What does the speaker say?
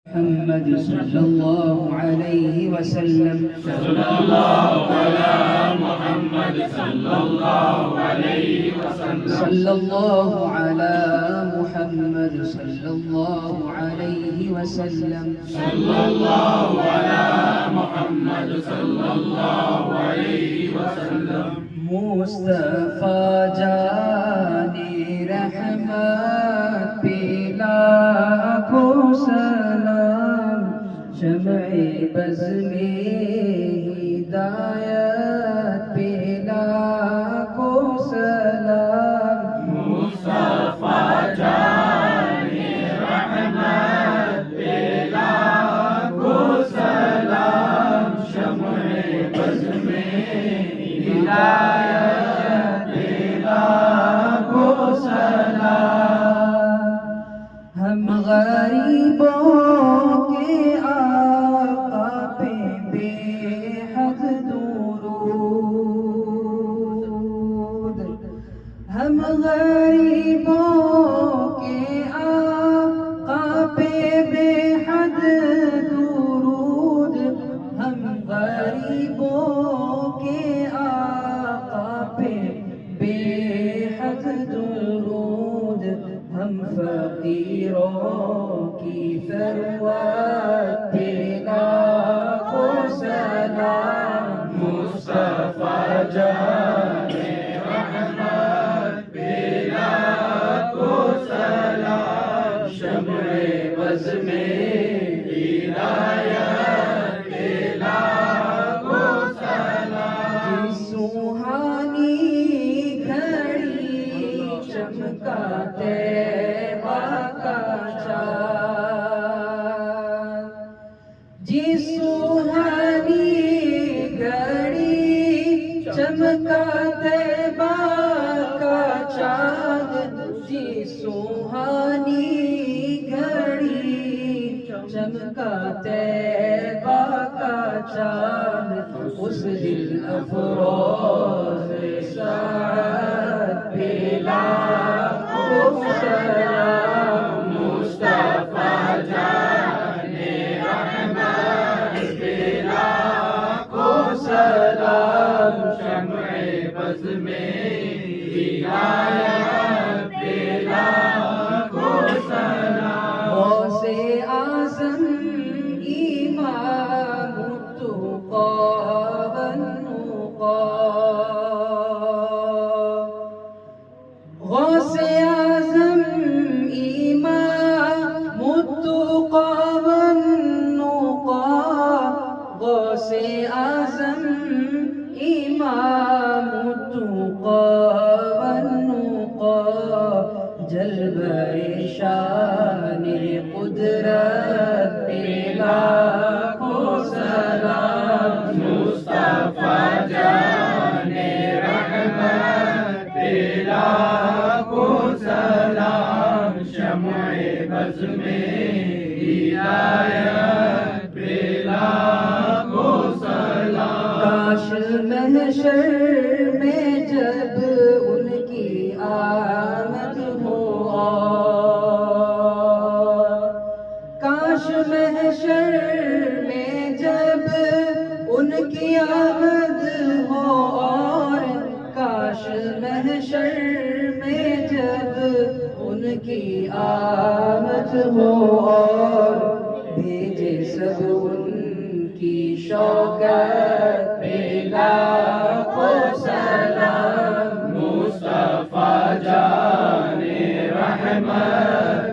محمد صلى الله عليه وسلم. صلى الله على محمد صلى الله عليه وسلم. صلى الله على محمد صلى الله عليه وسلم. صلى الله على محمد صلى الله عليه وسلم. مصطفیٰ جانی رحمت پہ لاکھوں سلام، شمع بز میں ہدایت پہ لاکھوں سلام. مصطفیٰ جانی رحمت پہ لاکھوں سلام، شمع بز میں ہدایت پہ لاکھوں سلام. ہم غریبوں کے آقا پہ بے حد درود، ہم غریبوں کے آقا پہ بے حد درود، ہم غریبوں کے آقا پہ بے حد درود، ہم فقیروں کی ثروت پہ لاکھوں سلام. مصطفیٰ جانے رحمت پہ لاکھوں سلام، شمع بز میں ہدایت پہ لاکھوں سلام. جس سوہانی گھڑی چمکا طیبہ کا چاند، جس سوہانی گھڑی چمکا طیبہ کا چاند، جس سوہانی گھڑی چمکا طیبہ کا چاند، اس دل افروز سعادت پہ لاکھوں سلام. مصطفیٰ جانے رحمت پہ لاکھوں سلام، شمع بز میں ہدایت پہ لاکھوں سلام. غوث اعظم امام التقیٰ والنقیٰ، غوث اعظم امام التقیٰ والنقیٰ، غوث اعظم امام التقیٰ والنقیٰ، جلوہ شان قدرت پہ لاکھوں سلام. مصطفیٰ جانے رحمت پہ لاکھوں سلام، شمع بز میں ہدایت پہ لاکھوں سلام. کاش محشر میں جب ان کی آمد ہو، کاش محشر میں جب ان کی آمد ہو، اور کاش محشر میں جب ان کی آمد ہو، اور بھیجے سب ان کی شوکت پہ لاکھوں سلام. مصطفیٰ جانے رحمت